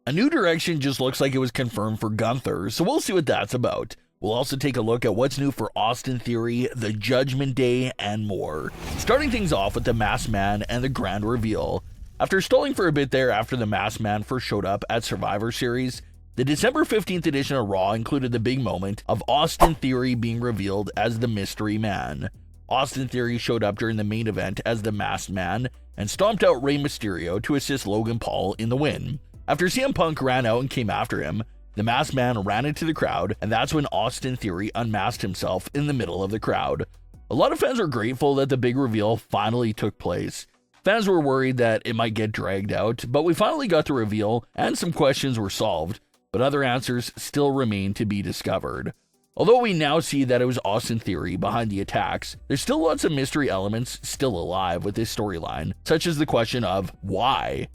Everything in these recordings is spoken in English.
A new direction just looks like it was confirmed for Gunther, so we'll see what that's about. We'll also take a look at what's new for Austin Theory, the Judgment Day, and more. Starting things off with the Masked Man and the grand reveal. After stalling for a bit there after the Masked Man first showed up at Survivor Series, the December 15th edition of Raw included the big moment of Austin Theory being revealed as the Mystery Man. Austin Theory showed up during the main event as the Masked Man and stomped out Rey Mysterio to assist Logan Paul in the win. After CM Punk ran out and came after him, the Masked Man ran into the crowd, and that's when Austin Theory unmasked himself in the middle of the crowd. A lot of fans are grateful that the big reveal finally took place. Fans were worried that it might get dragged out, but we finally got the reveal and some questions were solved, but other answers still remain to be discovered. Although we now see that it was Austin Theory behind the attacks, there's still lots of mystery elements still alive with this storyline, such as the question of why.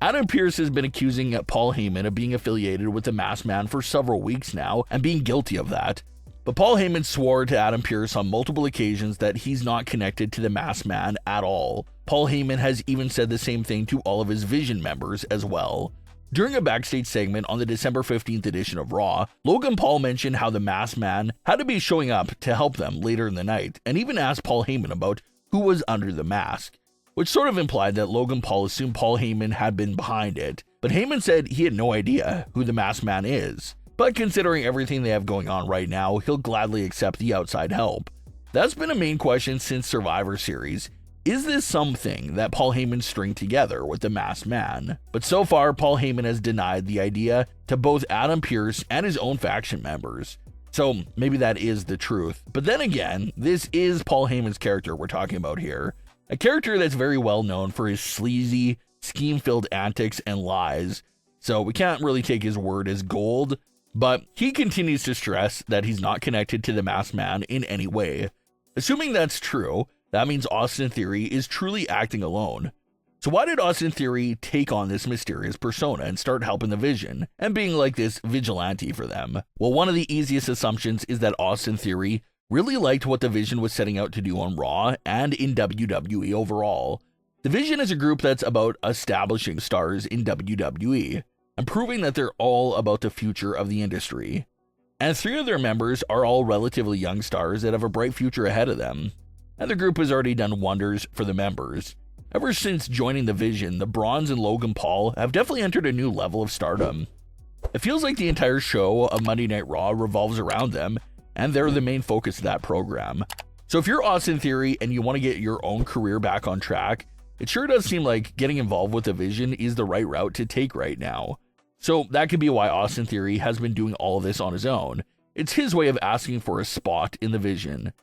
Adam Pearce has been accusing Paul Heyman of being affiliated with the Masked Man for several weeks now and being guilty of that. But Paul Heyman swore to Adam Pearce on multiple occasions that he's not connected to the Masked Man at all. Paul Heyman has even said the same thing to all of his Vision members as well. During a backstage segment on the December 15th edition of Raw, Logan Paul mentioned how the Masked Man had to be showing up to help them later in the night, and even asked Paul Heyman about who was under the mask, which sort of implied that Logan Paul assumed Paul Heyman had been behind it, but Heyman said he had no idea who the Masked Man is. But considering everything they have going on right now, he'll gladly accept the outside help. That's been a main question since Survivor Series. Is this something that Paul Heyman stringed together with the Masked Man? But so far, Paul Heyman has denied the idea to both Adam Pearce and his own faction members. So maybe that is the truth. But then again, this is Paul Heyman's character we're talking about here. A character that's very well known for his sleazy, scheme-filled antics and lies. So we can't really take his word as gold, but he continues to stress that he's not connected to the Masked Man in any way. Assuming that's true, that means Austin Theory is truly acting alone. So why did Austin Theory take on this mysterious persona and start helping the Vision and being like this vigilante for them? Well, one of the easiest assumptions is that Austin Theory really liked what the Vision was setting out to do on Raw and in WWE overall. The Vision is a group that's about establishing stars in WWE and proving that they're all about the future of the industry. And 3 of their members are all relatively young stars that have a bright future ahead of them. And the group has already done wonders for the members. Ever since joining the Vision, the Bronze and Logan Paul have definitely entered a new level of stardom. It feels like the entire show of Monday Night Raw revolves around them, and they're the main focus of that program. So if you're Austin Theory and you want to get your own career back on track, it sure does seem like getting involved with the Vision is the right route to take right now. So that could be why Austin Theory has been doing all of this on his own. It's his way of asking for a spot in the Vision.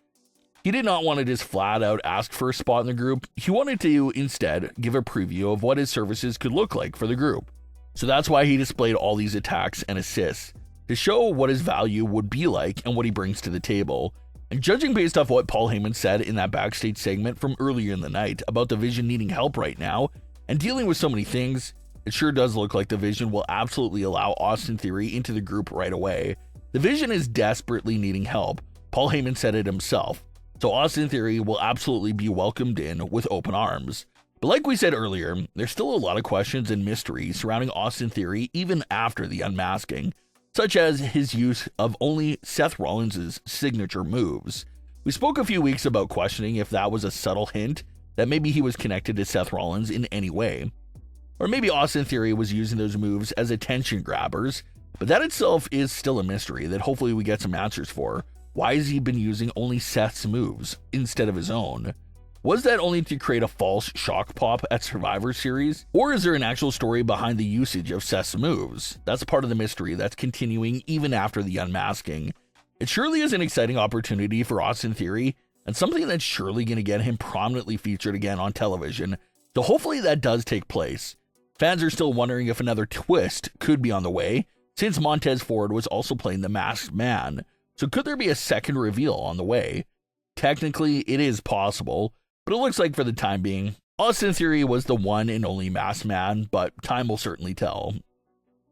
He did not want to just flat out ask for a spot in the group. He wanted to instead give a preview of what his services could look like for the group. So that's why he displayed all these attacks and assists, to show what his value would be like and what he brings to the table. And judging based off what Paul Heyman said in that backstage segment from earlier in the night about the Vision needing help right now and dealing with so many things, it sure does look like the Vision will absolutely allow Austin Theory into the group right away. The Vision is desperately needing help. Paul Heyman said it himself. So Austin Theory will absolutely be welcomed in with open arms. But like we said earlier, there's still a lot of questions and mystery surrounding Austin Theory even after the unmasking, such as his use of only Seth Rollins' signature moves. We spoke a few weeks about questioning if that was a subtle hint that maybe he was connected to Seth Rollins in any way. Or maybe Austin Theory was using those moves as attention grabbers, but that itself is still a mystery that hopefully we get some answers for. Why has he been using only Seth's moves instead of his own? Was that only to create a false shock pop at Survivor Series? Or is there an actual story behind the usage of Seth's moves? That's part of the mystery that's continuing even after the unmasking. It surely is an exciting opportunity for Austin Theory, and something that's surely going to get him prominently featured again on television, so hopefully that does take place. Fans are still wondering if another twist could be on the way, since Montez Ford was also playing the Masked Man. So could there be a second reveal on the way? Technically, it is possible, but it looks like for the time being, Austin Theory was the one and only Masked Man, but time will certainly tell.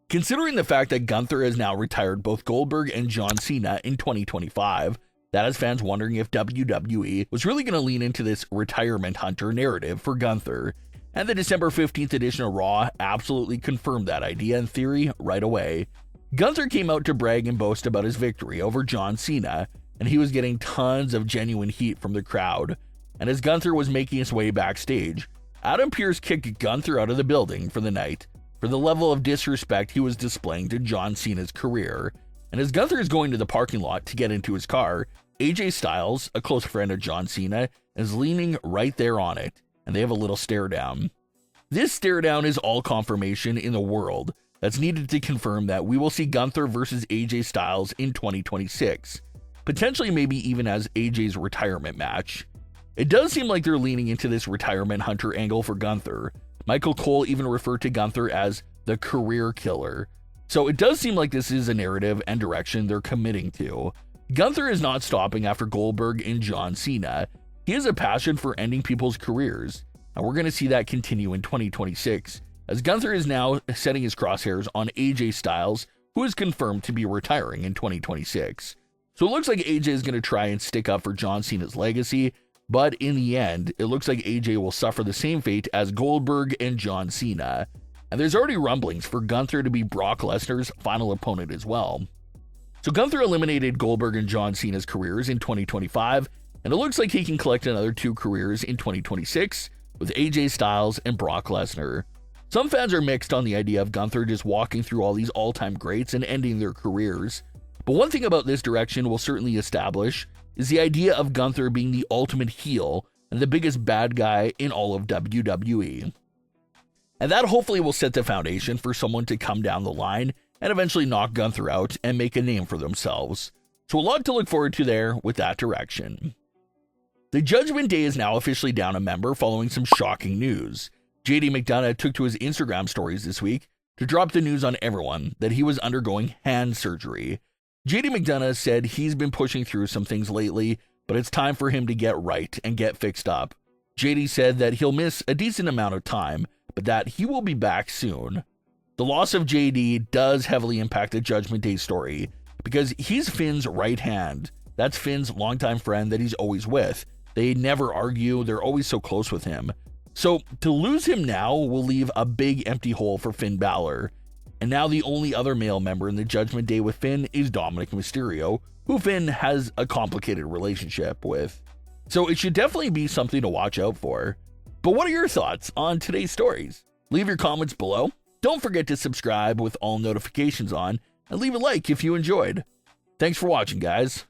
Considering the fact that Gunther has now retired both Goldberg and John Cena in 2025, that has fans wondering if WWE was really going to lean into this retirement hunter narrative for Gunther. And the December 15th edition of Raw absolutely confirmed that idea and theory right away. Gunther came out to brag and boast about his victory over John Cena, and he was getting tons of genuine heat from the crowd. And as Gunther was making his way backstage, Adam Pearce kicked Gunther out of the building for the night for the level of disrespect he was displaying to John Cena's career. And as Gunther is going to the parking lot to get into his car, AJ Styles, a close friend of John Cena, is leaning right there on it, and they have a little stare down. This stare down is all confirmation in the world that's needed to confirm that we will see Gunther versus AJ Styles in 2026, potentially maybe even as AJ's retirement match. It does seem like they're leaning into this retirement hunter angle for Gunther. Michael Cole even referred to Gunther as the career killer. So it does seem like this is a narrative and direction they're committing to. Gunther is not stopping after Goldberg and John Cena. He has a passion for ending people's careers, and we're going to see that continue in 2026, as Gunther is now setting his crosshairs on AJ Styles, who is confirmed to be retiring in 2026. So it looks like AJ is going to try and stick up for John Cena's legacy, but in the end, it looks like AJ will suffer the same fate as Goldberg and John Cena. And there's already rumblings for Gunther to be Brock Lesnar's final opponent as well. So Gunther eliminated Goldberg and John Cena's careers in 2025, and it looks like he can collect another 2 careers in 2026 with AJ Styles and Brock Lesnar. Some fans are mixed on the idea of Gunther just walking through all these all-time greats and ending their careers. But one thing about this direction we'll certainly establish is the idea of Gunther being the ultimate heel and the biggest bad guy in all of WWE. And that hopefully will set the foundation for someone to come down the line and eventually knock Gunther out and make a name for themselves. So a lot to look forward to there with that direction. The Judgment Day is now officially down a member following some shocking news. JD McDonough took to his Instagram stories this week to drop the news on everyone that he was undergoing hand surgery. JD McDonough said he's been pushing through some things lately, but it's time for him to get right and get fixed up. JD said that he'll miss a decent amount of time, but that he will be back soon. The loss of JD does heavily impact the Judgment Day story because he's Finn's right hand. That's Finn's longtime friend that he's always with. They never argue, they're always so close with him. So to lose him now will leave a big empty hole for Finn Balor. And now the only other male member in the Judgment Day with Finn is Dominic Mysterio, who Finn has a complicated relationship with. So it should definitely be something to watch out for. But what are your thoughts on today's stories? Leave your comments below. Don't forget to subscribe with all notifications on, and leave a like if you enjoyed. Thanks for watching, guys.